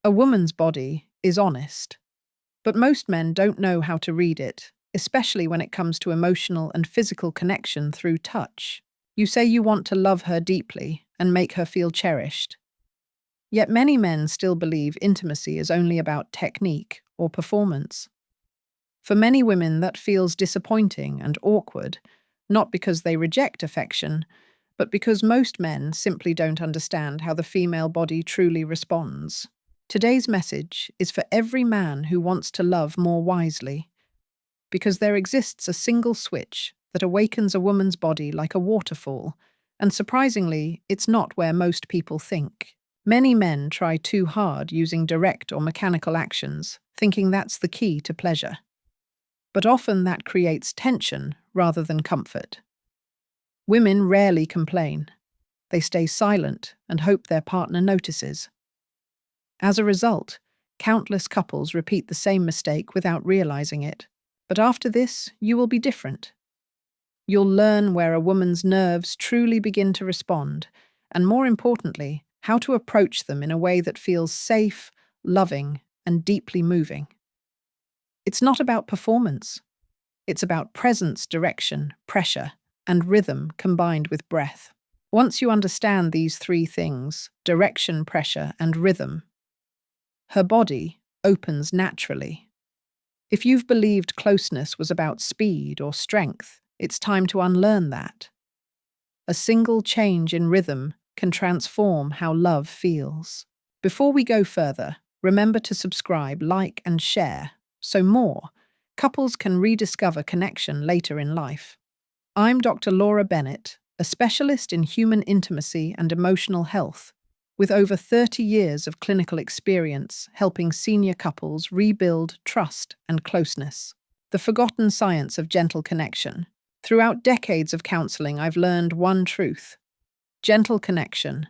A woman's body is honest, but most men don't know how to read it, especially when it comes to emotional and physical connection through touch. You say you want to love her deeply and make her feel cherished. Yet many men still believe intimacy is only about technique or performance. For many women, that feels disappointing and awkward, not because they reject affection, but because most men simply don't understand how the female body truly responds. Today's message is for every man who wants to love more wisely, because there exists a single switch that awakens a woman's body like a waterfall, and surprisingly, it's not where most people think. Many men try too hard using direct or mechanical actions, thinking that's the key to pleasure. But often that creates tension rather than comfort. Women rarely complain. They stay silent and hope their partner notices. As a result, countless couples repeat the same mistake without realizing it. But after this, you will be different. You'll learn where a woman's nerves truly begin to respond, and more importantly, how to approach them in a way that feels safe, loving, and deeply moving. It's not about performance. It's about presence, direction, pressure, and rhythm combined with breath. Once you understand these three things, direction, pressure, and rhythm, her body opens naturally. If you've believed closeness was about speed or strength, it's time to unlearn that. A single change in rhythm can transform how love feels. Before we go further, remember to subscribe, like, and share so more couples can rediscover connection later in life. I'm Dr. Laura Bennett, a specialist in human intimacy and emotional health, with over 30 years of clinical experience helping senior couples rebuild trust and closeness. The forgotten science of gentle connection. Throughout decades of counseling, I've learned one truth: gentle connection,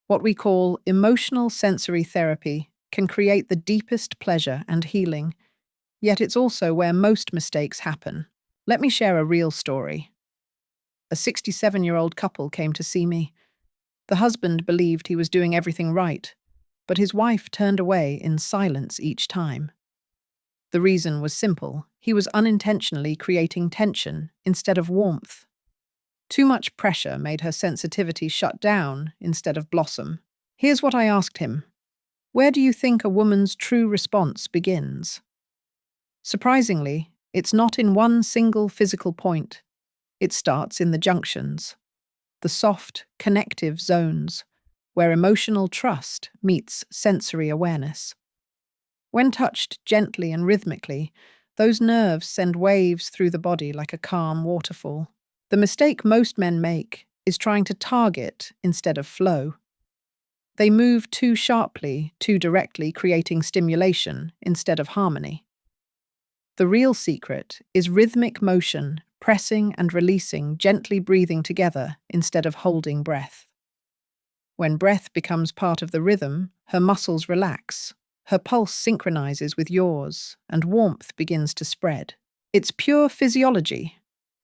what we call emotional sensory therapy, can create the deepest pleasure and healing. Yet it's also where most mistakes happen. Let me share a real story. A 67-year-old couple came to see me. The husband believed he was doing everything right, but his wife turned away in silence each time. The reason was simple: he was unintentionally creating tension instead of warmth. Too much pressure made her sensitivity shut down instead of blossom. Here's what I asked him: where do you think a woman's true response begins? Surprisingly, it's not in one single physical point. It starts in the junctions, the soft, connective zones, where emotional trust meets sensory awareness. When touched gently and rhythmically, those nerves send waves through the body like a calm waterfall. The mistake most men make is trying to target instead of flow. They move too sharply, too directly, creating stimulation instead of harmony. The real secret is rhythmic motion, pressing and releasing, gently breathing together instead of holding breath. When breath becomes part of the rhythm, her muscles relax, her pulse synchronizes with yours, and warmth begins to spread. It's pure physiology.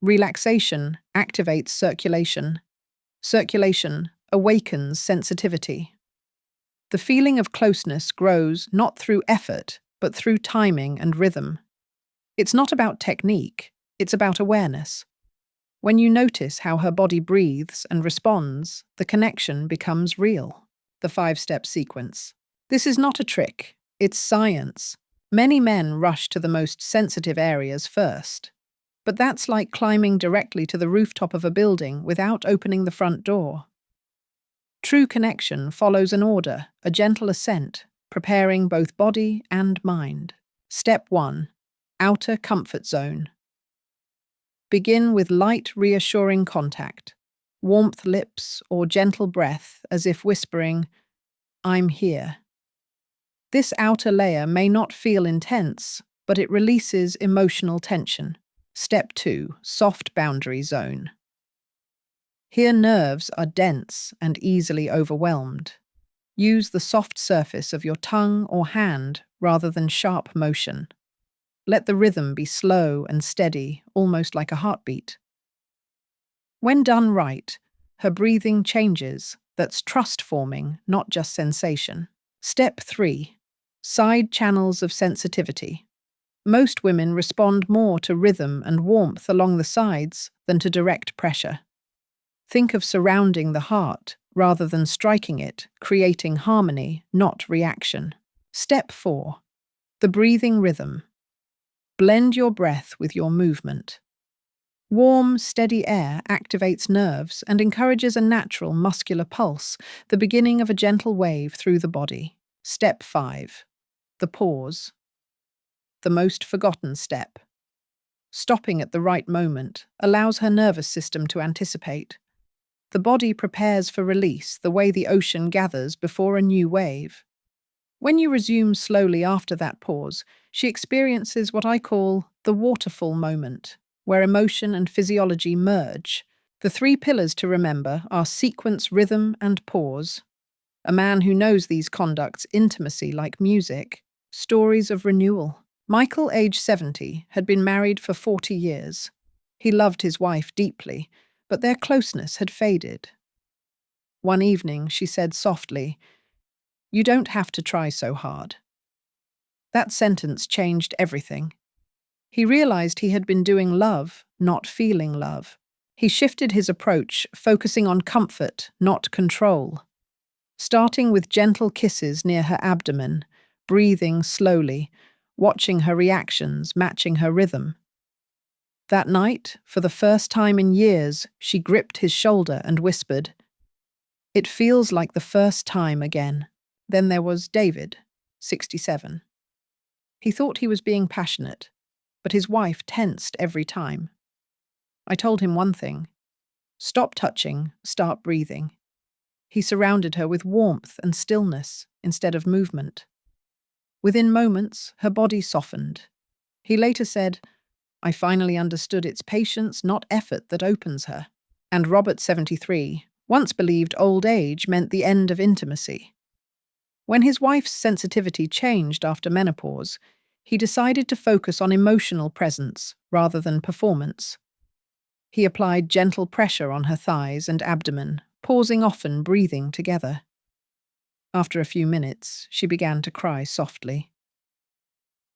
Relaxation activates circulation. Circulation awakens sensitivity. The feeling of closeness grows not through effort, but through timing and rhythm. It's not about technique, it's about awareness. When you notice how her body breathes and responds, the connection becomes real. The 5-step sequence. This is not a trick, it's science. Many men rush to the most sensitive areas first. But that's like climbing directly to the rooftop of a building without opening the front door. True connection follows an order, a gentle ascent, preparing both body and mind. Step 1. Outer comfort zone. Begin with light, reassuring contact, warmth lips or gentle breath as if whispering, "I'm here." This outer layer may not feel intense, but it releases emotional tension. Step 2. Soft boundary zone. Here nerves are dense and easily overwhelmed. Use the soft surface of your tongue or hand rather than sharp motion. Let the rhythm be slow and steady, almost like a heartbeat. When done right, her breathing changes. That's trust forming, not just sensation. Step 3. Side channels of sensitivity. Most women respond more to rhythm and warmth along the sides than to direct pressure. Think of surrounding the heart rather than striking it, creating harmony, not reaction. Step 4. The breathing rhythm. Blend your breath with your movement. Warm, steady air activates nerves and encourages a natural muscular pulse, the beginning of a gentle wave through the body. Step 5. The pause. The most forgotten step. Stopping at the right moment allows her nervous system to anticipate. The body prepares for release the way the ocean gathers before a new wave. When you resume slowly after that pause, she experiences what I call the waterfall moment, where emotion and physiology merge. The 3 pillars to remember are sequence, rhythm, and pause. A man who knows these conducts intimacy like music. Stories of renewal. Michael, age 70, had been married for 40 years. He loved his wife deeply, but their closeness had faded. One evening, she said softly, "You don't have to try so hard." That sentence changed everything. He realized he had been doing love, not feeling love. He shifted his approach, focusing on comfort, not control. Starting with gentle kisses near her abdomen, breathing slowly, watching her reactions, matching her rhythm. That night, for the first time in years, she gripped his shoulder and whispered, "It feels like the first time again." Then there was David, 67. He thought he was being passionate, but his wife tensed every time. I told him one thing: stop touching, start breathing. He surrounded her with warmth and stillness instead of movement. Within moments, her body softened. He later said, "I finally understood it's patience, not effort, that opens her." And Robert, 73, once believed old age meant the end of intimacy. When his wife's sensitivity changed after menopause, he decided to focus on emotional presence rather than performance. He applied gentle pressure on her thighs and abdomen, pausing often, breathing together. After a few minutes, she began to cry softly.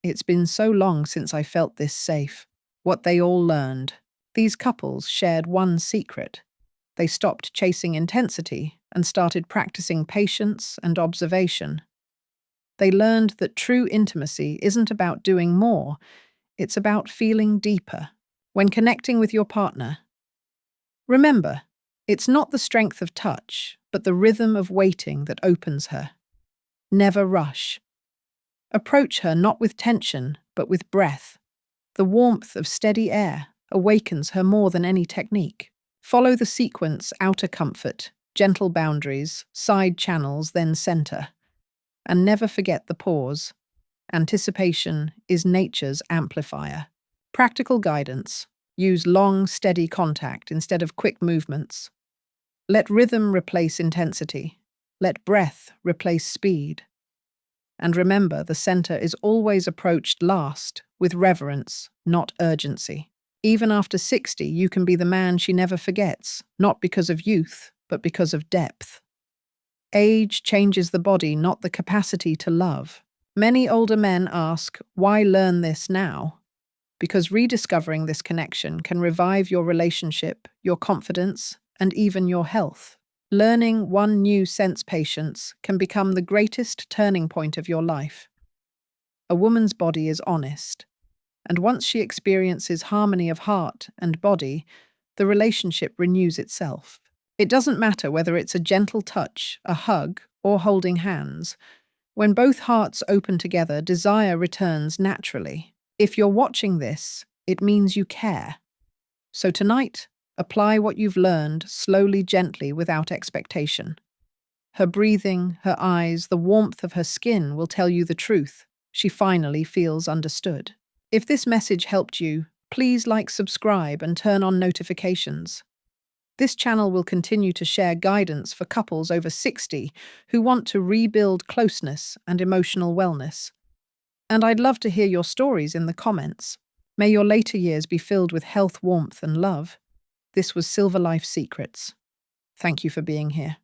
"It's been so long since I felt this safe." What they all learned. These couples shared one secret. They stopped chasing intensity and started practicing patience and observation. They learned that true intimacy isn't about doing more, it's about feeling deeper. When connecting with your partner, remember, it's not the strength of touch, but the rhythm of waiting that opens her. Never rush. Approach her not with tension, but with breath. The warmth of steady air awakens her more than any technique. Follow the sequence: outer comfort, gentle boundaries, side channels, then center. And never forget the pause. Anticipation is nature's amplifier. Practical guidance. Use long, steady contact instead of quick movements. Let rhythm replace intensity. Let breath replace speed. And remember, the center is always approached last, with reverence, not urgency. Even after 60, you can be the man she never forgets, not because of youth, but because of depth. Age changes the body, not the capacity to love. Many older men ask, why learn this now? Because rediscovering this connection can revive your relationship, your confidence, and even your health. Learning one new sense patience can become the greatest turning point of your life. A woman's body is honest, and once she experiences harmony of heart and body, the relationship renews itself. It doesn't matter whether it's a gentle touch, a hug, or holding hands. When both hearts open together, desire returns naturally. If you're watching this, it means you care. So tonight, apply what you've learned slowly, gently, without expectation. Her breathing, her eyes, the warmth of her skin will tell you the truth. She finally feels understood. If this message helped you, please like, subscribe, and turn on notifications. This channel will continue to share guidance for couples over 60 who want to rebuild closeness and emotional wellness. And I'd love to hear your stories in the comments. May your later years be filled with health, warmth, and love. This was Silver Life Secrets. Thank you for being here.